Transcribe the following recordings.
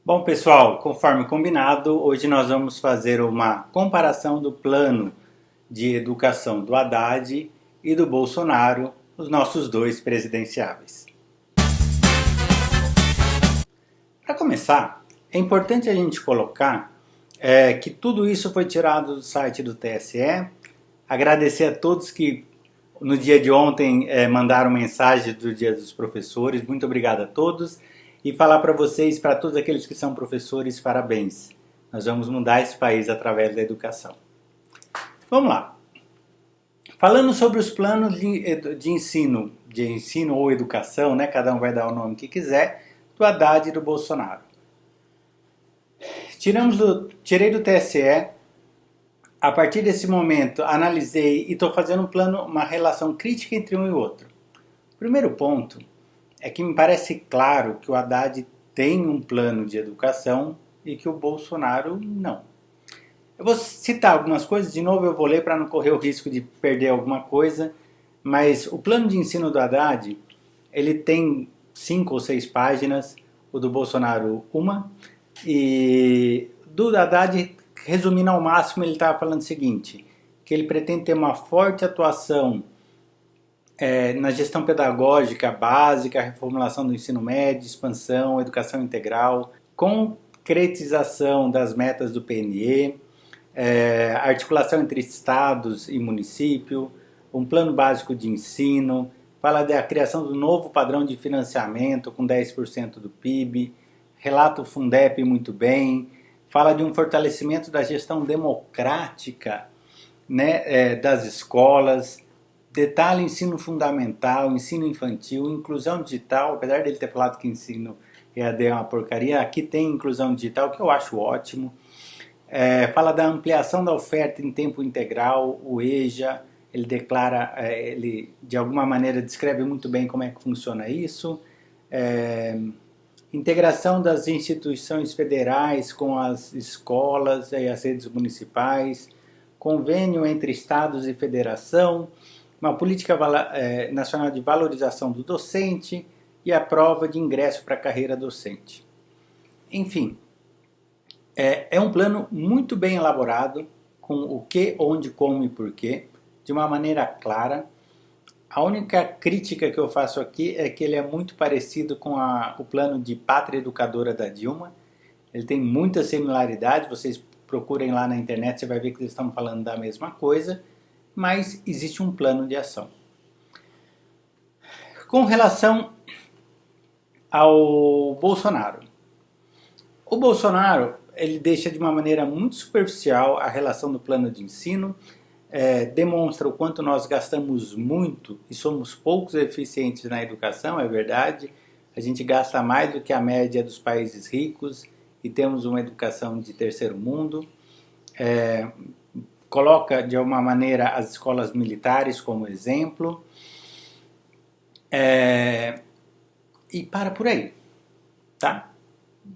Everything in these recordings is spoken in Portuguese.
Bom, pessoal, conforme combinado, hoje nós vamos fazer uma comparação do plano de educação do Haddad e do Bolsonaro, os nossos dois presidenciáveis. Para começar, é importante a gente colocar que tudo isso foi tirado do site do TSE. Agradecer a todos que no dia de ontem mandaram mensagem do Dia dos Professores. Muito obrigado a todos. E falar para vocês, para todos aqueles que são professores, parabéns. Nós vamos mudar esse país através da educação. Vamos lá. Falando sobre os planos de ensino ou educação, né? Cada um vai dar o nome que quiser, do Haddad e do Bolsonaro. Tirei do TSE. A partir desse momento, analisei e estou fazendo uma relação crítica entre um e outro. O primeiro ponto é que me parece claro que o Haddad tem um plano de educação e que o Bolsonaro não. Eu vou citar algumas coisas, de novo eu vou ler para não correr o risco de perder alguma coisa, mas o plano de ensino do Haddad, ele tem 5 ou 6 páginas, o do Bolsonaro uma, e do Haddad, resumindo ao máximo, ele estava falando o seguinte, que ele pretende ter uma forte atuação na gestão pedagógica básica, reformulação do ensino médio, expansão, educação integral, concretização das metas do PNE, articulação entre estados e município, um plano básico de ensino, fala da criação do novo padrão de financiamento com 10% do PIB, relata o Fundep muito bem, fala de um fortalecimento da gestão democrática, né, das escolas, detalhe ensino fundamental, ensino infantil, inclusão digital, apesar dele ter falado que ensino EAD é uma porcaria, aqui tem inclusão digital, que eu acho ótimo. Fala da ampliação da oferta em tempo integral, o EJA, ele declara, ele de alguma maneira descreve muito bem como é que funciona isso. Integração das instituições federais com as escolas e as redes municipais, convênio entre estados e federação, uma política nacional de valorização do docente e a prova de ingresso para a carreira docente. Enfim, é um plano muito bem elaborado, com o que, onde, como e porquê, de uma maneira clara. A única crítica que eu faço aqui é que ele é muito parecido com o plano de pátria educadora da Dilma. Ele tem muita similaridade, vocês procurem lá na internet, você vai ver que eles estão falando da mesma coisa, mas existe um plano de ação. Com relação ao Bolsonaro. O Bolsonaro, ele deixa de uma maneira muito superficial a relação do plano de ensino, demonstra o quanto nós gastamos muito e somos poucos eficientes na educação, é verdade. A gente gasta mais do que a média dos países ricos e temos uma educação de terceiro mundo. Coloca de alguma maneira as escolas militares como exemplo. E para por aí, tá?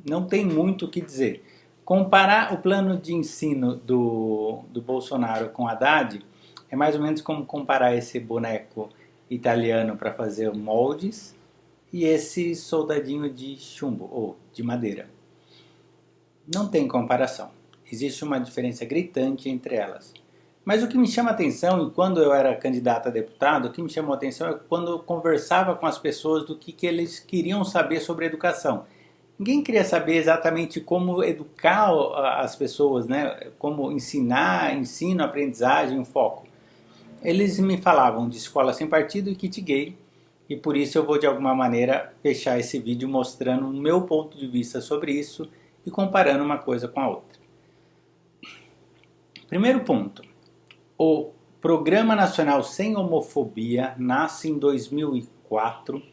Não tem muito o que dizer. Comparar o plano de ensino do Bolsonaro com Haddad é mais ou menos como comparar esse boneco italiano para fazer moldes e esse soldadinho de chumbo ou de madeira. Não tem comparação. Existe uma diferença gritante entre elas. Mas o que me chama a atenção, e quando eu era candidato a deputado, o que me chamou a atenção é quando eu conversava com as pessoas do que eles queriam saber sobre educação. Ninguém queria saber exatamente como educar as pessoas, né? Como ensinar, ensino, aprendizagem, foco. Eles me falavam de escola sem partido e kit gay, e por isso eu vou de alguma maneira fechar esse vídeo mostrando o meu ponto de vista sobre isso e comparando uma coisa com a outra. Primeiro ponto, o Programa Nacional Sem Homofobia nasce em 2004,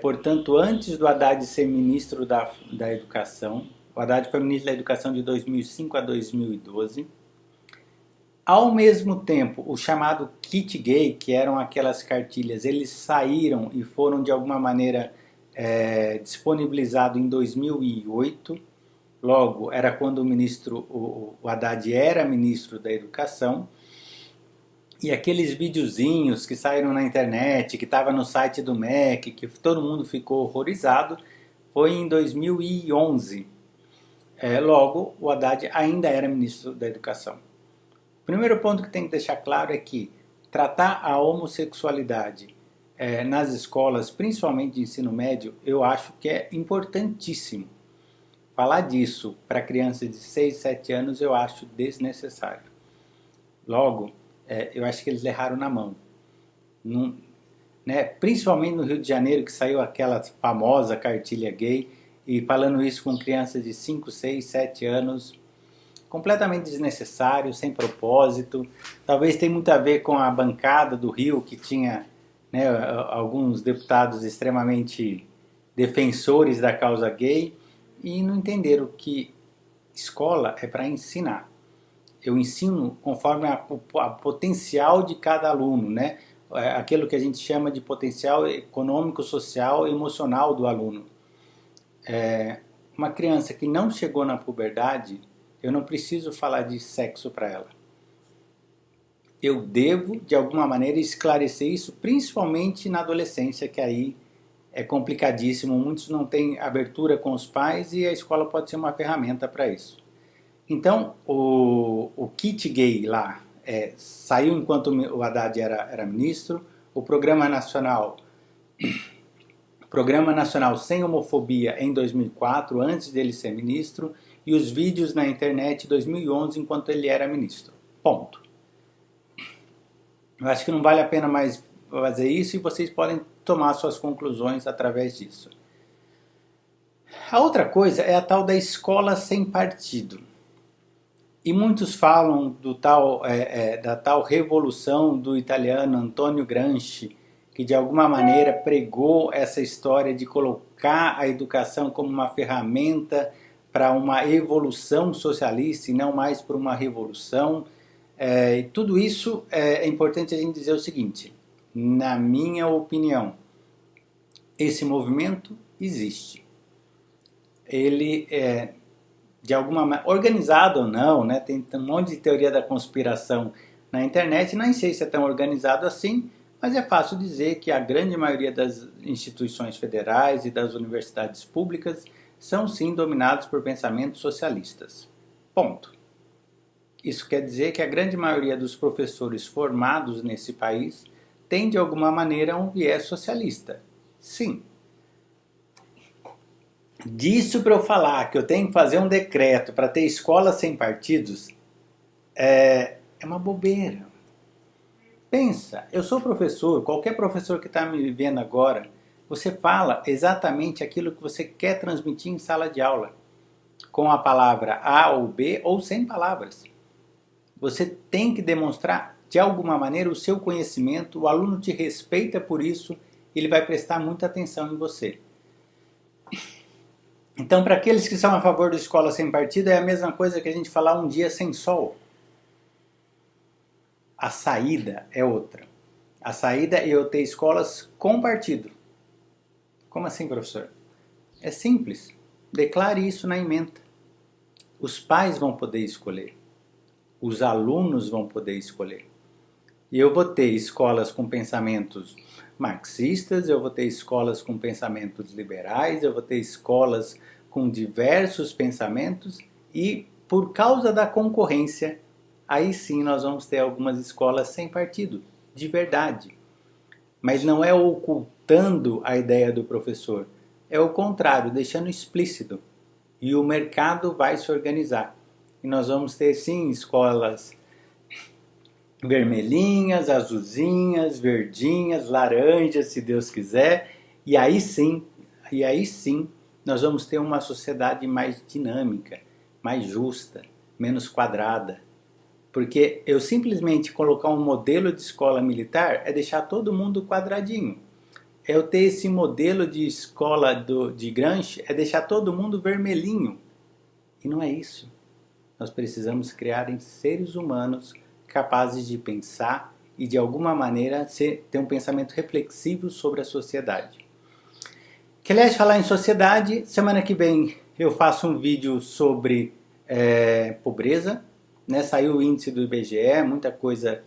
portanto, antes do Haddad ser ministro da Educação. O Haddad foi ministro da Educação de 2005 a 2012. Ao mesmo tempo, o chamado kit gay, que eram aquelas cartilhas, eles saíram e foram de alguma maneira disponibilizados em 2008. Logo, era quando o Haddad era ministro da Educação. E aqueles videozinhos que saíram na internet, que estavam no site do MEC, que todo mundo ficou horrorizado, foi em 2011. Logo, o Haddad ainda era ministro da Educação. O primeiro ponto que tem que deixar claro é que tratar a homossexualidade nas escolas, principalmente de ensino médio, eu acho que é importantíssimo. Falar disso para crianças de 6, 7 anos eu acho desnecessário. Logo, eu acho que eles erraram na mão. Não, né? Principalmente no Rio de Janeiro, que saiu aquela famosa cartilha gay, e falando isso com crianças de 5, 6, 7 anos, completamente desnecessário, sem propósito. Talvez tenha muito a ver com a bancada do Rio, que tinha, né, alguns deputados extremamente defensores da causa gay, e não entenderam que escola é para ensinar. Eu ensino conforme a potencial de cada aluno, né? Aquilo que a gente chama de potencial econômico, social e emocional do aluno. Uma criança que não chegou na puberdade, eu não preciso falar de sexo para ela. Eu devo, de alguma maneira, esclarecer isso, principalmente na adolescência, que aí é complicadíssimo. Muitos não têm abertura com os pais e a escola pode ser uma ferramenta para isso. Então, o kit gay lá saiu enquanto o Haddad era ministro. O Programa Nacional Sem Homofobia em 2004, antes dele ser ministro, e os vídeos na internet em 2011, enquanto ele era ministro. Ponto. Eu acho que não vale a pena mais fazer isso e vocês podem tomar suas conclusões através disso. A outra coisa é a tal da escola sem partido. E muitos falam da tal revolução do italiano Antonio Gramsci, que de alguma maneira pregou essa história de colocar a educação como uma ferramenta para uma evolução socialista e não mais para uma revolução. E tudo isso é importante a gente dizer o seguinte: na minha opinião, esse movimento existe. Ele é de alguma maneira, organizado ou não, né? Tem um monte de teoria da conspiração na internet, não sei se é tão organizado assim, mas é fácil dizer que a grande maioria das instituições federais e das universidades públicas são sim dominados por pensamentos socialistas. Ponto. Isso quer dizer que a grande maioria dos professores formados nesse país tem de alguma maneira um viés socialista. Sim. Disso para eu falar que eu tenho que fazer um decreto para ter escola sem partidos é uma bobeira. Pensa, eu sou professor, qualquer professor que está me vendo agora, você fala exatamente aquilo que você quer transmitir em sala de aula, com a palavra A ou B ou sem palavras. Você tem que demonstrar de alguma maneira o seu conhecimento, o aluno te respeita por isso, ele vai prestar muita atenção em você. Então, para aqueles que são a favor da escola sem partido, é a mesma coisa que a gente falar um dia sem sol. A saída é outra. A saída é eu ter escolas com partido. Como assim, professor? É simples. Declare isso na ementa. Os pais vão poder escolher. Os alunos vão poder escolher. E eu vou ter escolas com pensamentos marxistas, eu vou ter escolas com pensamentos liberais, eu vou ter escolas com diversos pensamentos e, por causa da concorrência, aí sim nós vamos ter algumas escolas sem partido, de verdade. Mas não é ocultando a ideia do professor, é o contrário, deixando explícito. E o mercado vai se organizar. E nós vamos ter sim escolas vermelhinhas, azulzinhas, verdinhas, laranjas, se Deus quiser, e aí sim, nós vamos ter uma sociedade mais dinâmica, mais justa, menos quadrada. Porque eu simplesmente colocar um modelo de escola militar é deixar todo mundo quadradinho. Eu ter esse modelo de escola de Gramsci é deixar todo mundo vermelhinho. E não é isso. Nós precisamos criar em seres humanos capazes de pensar e de alguma maneira ter um pensamento reflexivo sobre a sociedade. Que aliás, falar em sociedade, semana que vem eu faço um vídeo sobre pobreza, né? Saiu o índice do IBGE, muita coisa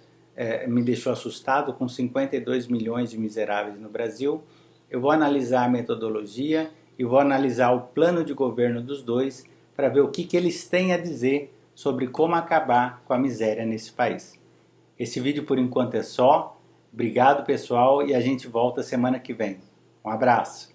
me deixou assustado, com 52 milhões de miseráveis no Brasil. Eu vou analisar a metodologia, e vou analisar o plano de governo dos dois para ver o que eles têm a dizer sobre como acabar com a miséria nesse país. Esse vídeo por enquanto é só. Obrigado, pessoal, e a gente volta semana que vem. Um abraço!